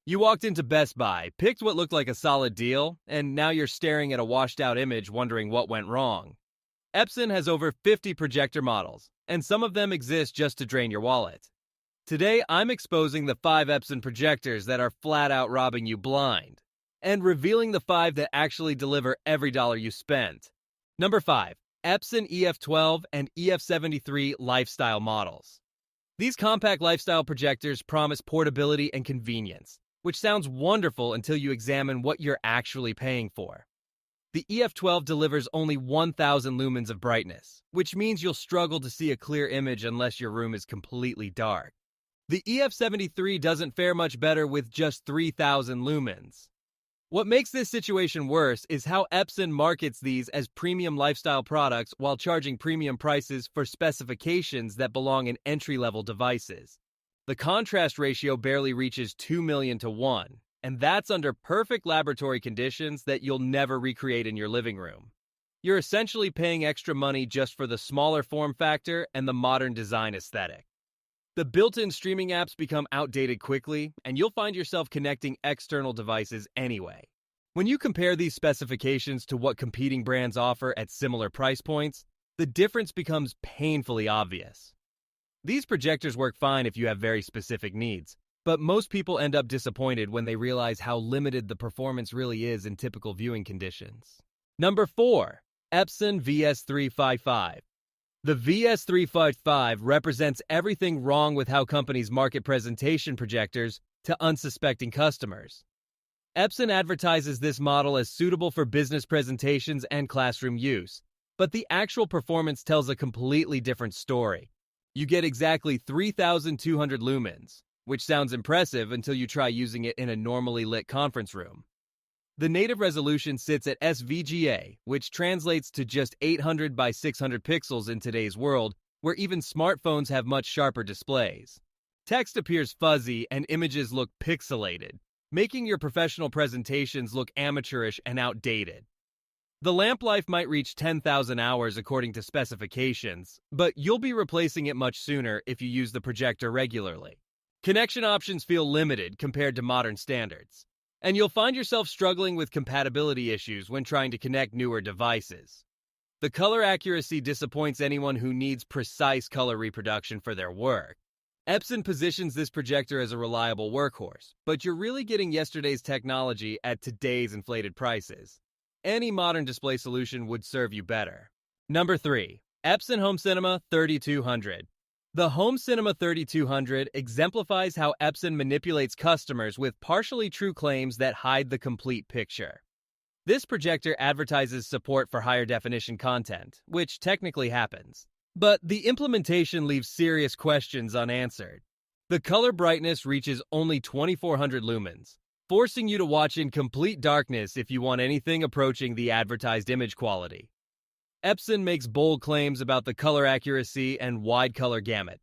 You walked into Best Buy, picked what looked like a solid deal, and now you're staring at a washed-out image wondering what went wrong. Epson has over 50 projector models, and some of them exist just to drain your wallet. Today, I'm exposing the 5 Epson projectors that are flat-out robbing you blind, and revealing the 5 that actually deliver every dollar you spent. Number 5. Epson EF-12 and EF-73 lifestyle models. These compact lifestyle projectors promise portability and convenience, which sounds wonderful until you examine what you're actually paying for. The EF-12 delivers only 1,000 lumens of brightness, which means you'll struggle to see a clear image unless your room is completely dark. The EF-73 doesn't fare much better with just 3,000 lumens. What makes this situation worse is how Epson markets these as premium lifestyle products while charging premium prices for specifications that belong in entry-level devices. The contrast ratio barely reaches 2 million to 1, and that's under perfect laboratory conditions that you'll never recreate in your living room. You're essentially paying extra money just for the smaller form factor and the modern design aesthetic. The built-in streaming apps become outdated quickly, and you'll find yourself connecting external devices anyway. When you compare these specifications to what competing brands offer at similar price points, the difference becomes painfully obvious. These projectors work fine if you have very specific needs, but most people end up disappointed when they realize how limited the performance really is in typical viewing conditions. Number 4. Epson VS355. The VS355 represents everything wrong with how companies market presentation projectors to unsuspecting customers. Epson advertises this model as suitable for business presentations and classroom use, but the actual performance tells a completely different story. You get exactly 3,200 lumens, which sounds impressive until you try using it in a normally lit conference room. The native resolution sits at SVGA, which translates to just 800 by 600 pixels in today's world, where even smartphones have much sharper displays. Text appears fuzzy and images look pixelated, making your professional presentations look amateurish and outdated. The lamp life might reach 10,000 hours according to specifications, but you'll be replacing it much sooner if you use the projector regularly. Connection options feel limited compared to modern standards, and you'll find yourself struggling with compatibility issues when trying to connect newer devices. The color accuracy disappoints anyone who needs precise color reproduction for their work. Epson positions this projector as a reliable workhorse, but you're really getting yesterday's technology at today's inflated prices. Any modern display solution would serve you better. Number 3. Epson Home Cinema 3200. The Home Cinema 3200 exemplifies how Epson manipulates customers with partially true claims that hide the complete picture. This projector advertises support for higher definition content, which technically happens, but the implementation leaves serious questions unanswered. The color brightness reaches only 2,400 lumens, forcing you to watch in complete darkness if you want anything approaching the advertised image quality. Epson makes bold claims about the color accuracy and wide color gamut,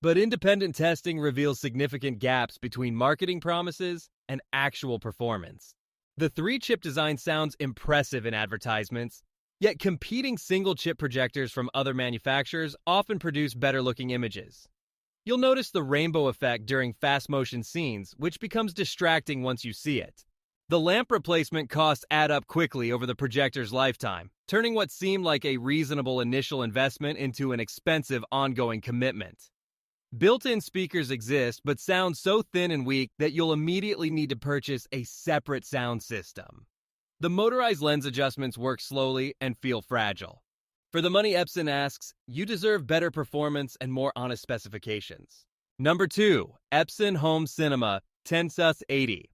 but independent testing reveals significant gaps between marketing promises and actual performance. The 3-chip design sounds impressive in advertisements, yet competing single-chip projectors from other manufacturers often produce better-looking images. You'll notice the rainbow effect during fast-motion scenes, which becomes distracting once you see it. The lamp replacement costs add up quickly over the projector's lifetime, turning what seemed like a reasonable initial investment into an expensive ongoing commitment. Built-in speakers exist, but sound so thin and weak that you'll immediately need to purchase a separate sound system. The motorized lens adjustments work slowly and feel fragile. For the money Epson asks, you deserve better performance and more honest specifications. Number 2. Epson Home Cinema 1080.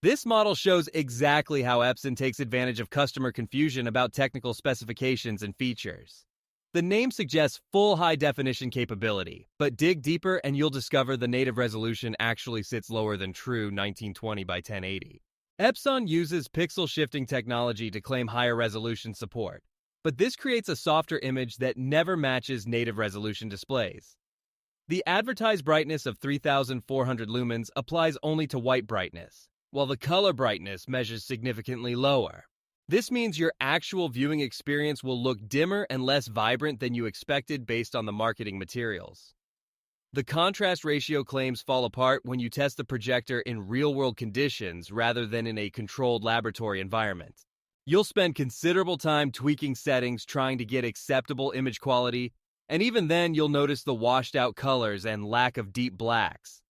This model shows exactly how Epson takes advantage of customer confusion about technical specifications and features. The name suggests full high-definition capability, but dig deeper and you'll discover the native resolution actually sits lower than true 1920 by 1080. Epson uses pixel shifting technology to claim higher resolution support, but this creates a softer image that never matches native resolution displays. The advertised brightness of 3,400 lumens applies only to white brightness, while the color brightness measures significantly lower. This means your actual viewing experience will look dimmer and less vibrant than you expected based on the marketing materials. The contrast ratio claims fall apart when you test the projector in real-world conditions rather than in a controlled laboratory environment. You'll spend considerable time tweaking settings trying to get acceptable image quality, and even then you'll notice the washed-out colors and lack of deep blacks.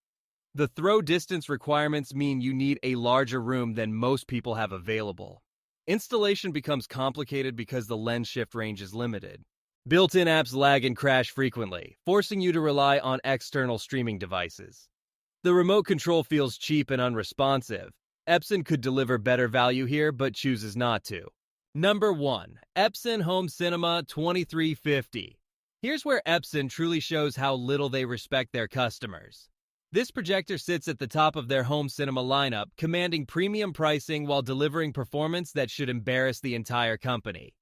The throw distance requirements mean you need a larger room than most people have available. Installation becomes complicated because the lens shift range is limited. Built-in apps lag and crash frequently, forcing you to rely on external streaming devices. The remote control feels cheap and unresponsive. Epson could deliver better value here, but chooses not to. Number 1. Epson Home Cinema 2350. Here's where Epson truly shows how little they respect their customers. This projector sits at the top of their home cinema lineup, commanding premium pricing while delivering performance that should embarrass the entire company.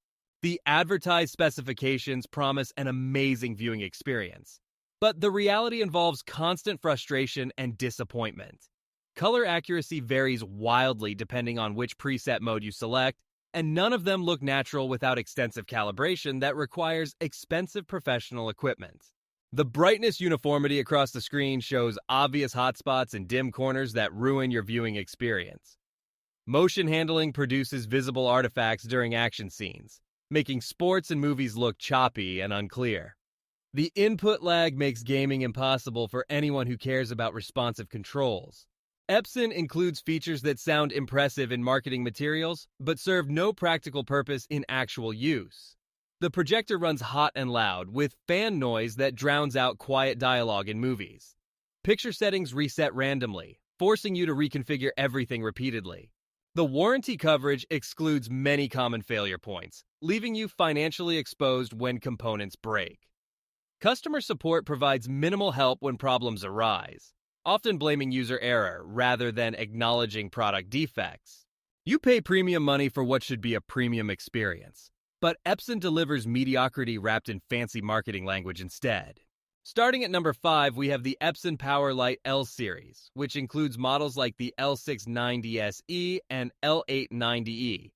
The advertised specifications promise an amazing viewing experience, but the reality involves constant frustration and disappointment. Color accuracy varies wildly depending on which preset mode you select, and none of them look natural without extensive calibration that requires expensive professional equipment. The brightness uniformity across the screen shows obvious hotspots and dim corners that ruin your viewing experience. Motion handling produces visible artifacts during action scenes, making sports and movies look choppy and unclear. The input lag makes gaming impossible for anyone who cares about responsive controls. Epson includes features that sound impressive in marketing materials, but serve no practical purpose in actual use. The projector runs hot and loud, with fan noise that drowns out quiet dialogue in movies. Picture settings reset randomly, forcing you to reconfigure everything repeatedly. The warranty coverage excludes many common failure points, leaving you financially exposed when components break. Customer support provides minimal help when problems arise, often blaming user error rather than acknowledging product defects. You pay premium money for what should be a premium experience, but Epson delivers mediocrity wrapped in fancy marketing language instead. Starting at number 5, we have the Epson PowerLite L series, which includes models like the L690SE and L890E.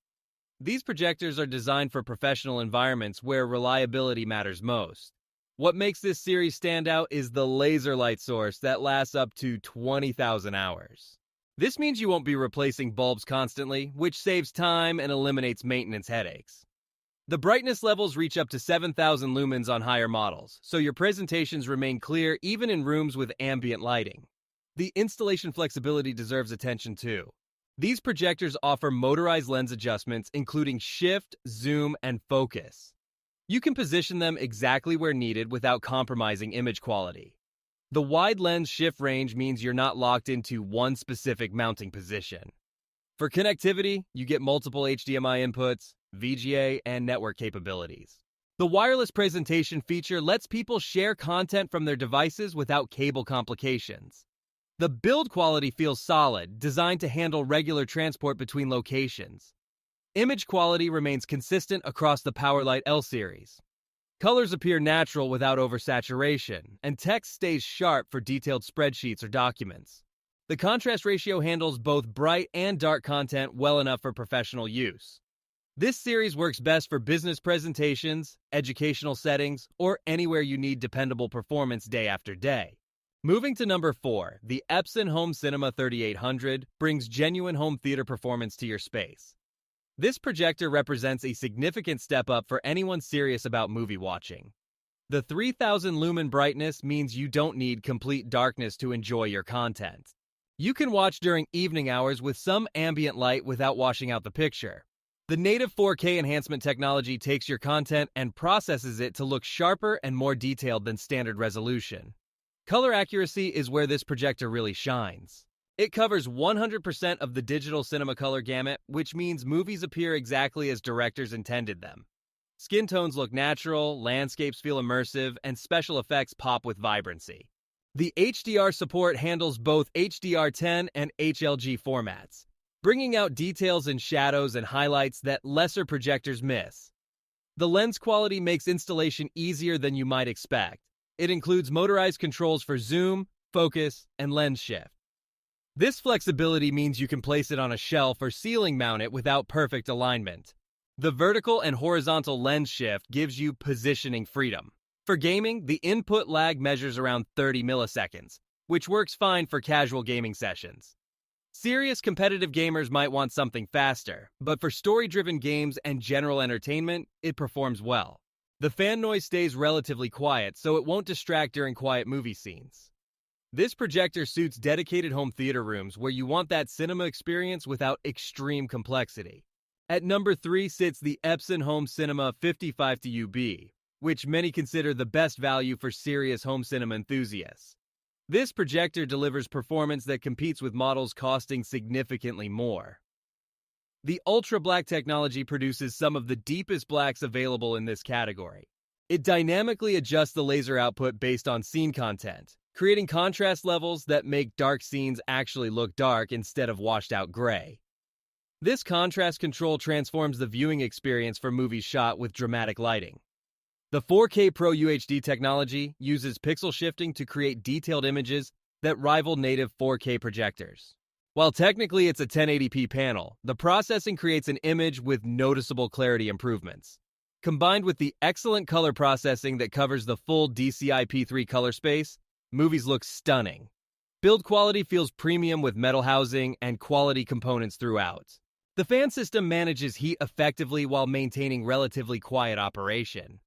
These projectors are designed for professional environments where reliability matters most. What makes this series stand out is the laser light source that lasts up to 20,000 hours. This means you won't be replacing bulbs constantly, which saves time and eliminates maintenance headaches. The brightness levels reach up to 7,000 lumens on higher models, so your presentations remain clear even in rooms with ambient lighting. The installation flexibility deserves attention too. These projectors offer motorized lens adjustments including shift, zoom, and focus. You can position them exactly where needed without compromising image quality. The wide lens shift range means you're not locked into one specific mounting position. For connectivity, you get multiple HDMI inputs, VGA, and network capabilities. The wireless presentation feature lets people share content from their devices without cable complications. The build quality feels solid, designed to handle regular transport between locations. Image quality remains consistent across the PowerLite L series. Colors appear natural without oversaturation, and text stays sharp for detailed spreadsheets or documents. The contrast ratio handles both bright and dark content well enough for professional use. This series works best for business presentations, educational settings, or anywhere you need dependable performance day after day. Moving to number 4, the Epson Home Cinema 3800 brings genuine home theater performance to your space. This projector represents a significant step up for anyone serious about movie watching. The 3000 lumen brightness means you don't need complete darkness to enjoy your content. You can watch during evening hours with some ambient light without washing out the picture. The native 4K enhancement technology takes your content and processes it to look sharper and more detailed than standard resolution. Color accuracy is where this projector really shines. It covers 100% of the digital cinema color gamut, which means movies appear exactly as directors intended them. Skin tones look natural, landscapes feel immersive, and special effects pop with vibrancy. The HDR support handles both HDR10 and HLG formats, bringing out details in shadows and highlights that lesser projectors miss. The lens quality makes installation easier than you might expect. It includes motorized controls for zoom, focus, and lens shift. This flexibility means you can place it on a shelf or ceiling mount it without perfect alignment. The vertical and horizontal lens shift gives you positioning freedom. For gaming, the input lag measures around 30 milliseconds, which works fine for casual gaming sessions. Serious competitive gamers might want something faster, but for story-driven games and general entertainment, it performs well. The fan noise stays relatively quiet, so it won't distract during quiet movie scenes. This projector suits dedicated home theater rooms where you want that cinema experience without extreme complexity. At number 3 sits the Epson Home Cinema 55UB, which many consider the best value for serious home cinema enthusiasts. This projector delivers performance that competes with models costing significantly more. The ultra-black technology produces some of the deepest blacks available in this category. It dynamically adjusts the laser output based on scene content, creating contrast levels that make dark scenes actually look dark instead of washed-out gray. This contrast control transforms the viewing experience for movies shot with dramatic lighting. The 4K Pro UHD technology uses pixel shifting to create detailed images that rival native 4K projectors. While technically it's a 1080p panel, the processing creates an image with noticeable clarity improvements. Combined with the excellent color processing that covers the full DCI-P3 color space, movies look stunning. Build quality feels premium with metal housing and quality components throughout. The fan system manages heat effectively while maintaining relatively quiet operation.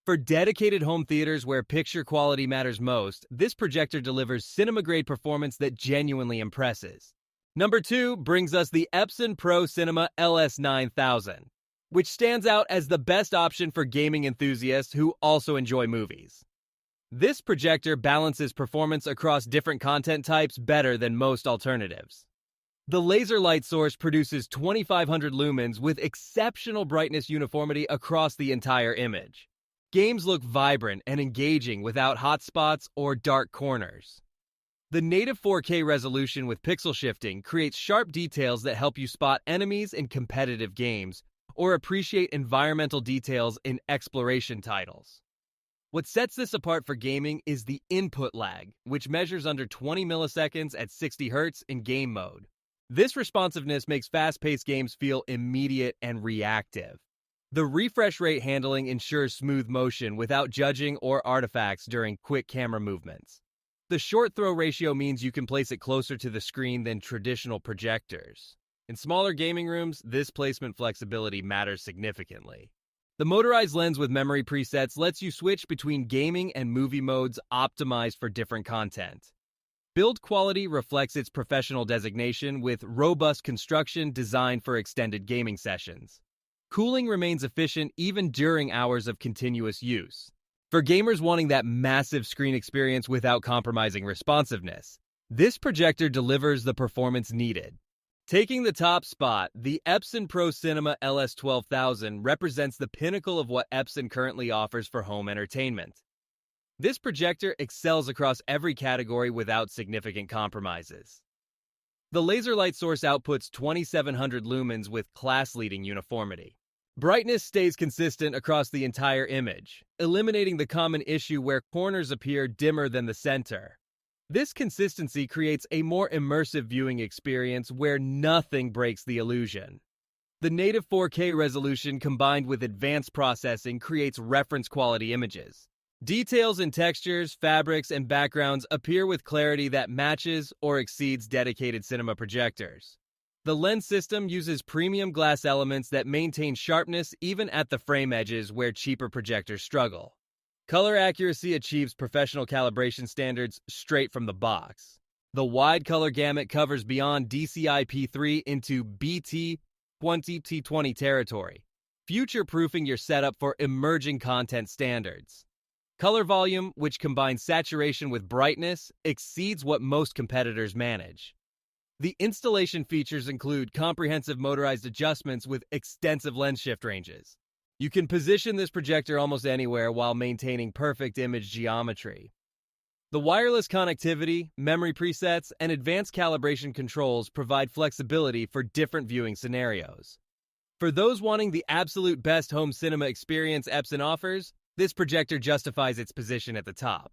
For dedicated home theaters where picture quality matters most, this projector delivers cinema-grade performance that genuinely impresses. Number 2 brings us the Epson Pro Cinema LS9000, which stands out as the best option for gaming enthusiasts who also enjoy movies. This projector balances performance across different content types better than most alternatives. The laser light source produces 2500 lumens with exceptional brightness uniformity across the entire image. Games look vibrant and engaging without hotspots or dark corners. The native 4K resolution with pixel shifting creates sharp details that help you spot enemies in competitive games or appreciate environmental details in exploration titles. What sets this apart for gaming is the input lag, which measures under 20 milliseconds at 60 Hz in game mode. This responsiveness makes fast-paced games feel immediate and reactive. The refresh rate handling ensures smooth motion without judging or artifacts during quick camera movements. The short throw ratio means you can place it closer to the screen than traditional projectors. In smaller gaming rooms, this placement flexibility matters significantly. The motorized lens with memory presets lets you switch between gaming and movie modes optimized for different content. Build quality reflects its professional designation with robust construction designed for extended gaming sessions. Cooling remains efficient even during hours of continuous use. For gamers wanting that massive screen experience without compromising responsiveness, this projector delivers the performance needed. Taking the top spot, the Epson Pro Cinema LS12000 represents the pinnacle of what Epson currently offers for home entertainment. This projector excels across every category without significant compromises. The laser light source outputs 2700 lumens with class-leading uniformity. Brightness stays consistent across the entire image, eliminating the common issue where corners appear dimmer than the center. This consistency creates a more immersive viewing experience where nothing breaks the illusion. The native 4K resolution combined with advanced processing creates reference-quality images. Details in textures, fabrics, and backgrounds appear with clarity that matches or exceeds dedicated cinema projectors. The lens system uses premium glass elements that maintain sharpness even at the frame edges where cheaper projectors struggle. Color accuracy achieves professional calibration standards straight from the box. The wide color gamut covers beyond DCI-P3 into BT20T20 territory, future-proofing your setup for emerging content standards. Color volume, which combines saturation with brightness, exceeds what most competitors manage. The installation features include comprehensive motorized adjustments with extensive lens shift ranges. You can position this projector almost anywhere while maintaining perfect image geometry. The wireless connectivity, memory presets, and advanced calibration controls provide flexibility for different viewing scenarios. For those wanting the absolute best home cinema experience Epson offers, this projector justifies its position at the top.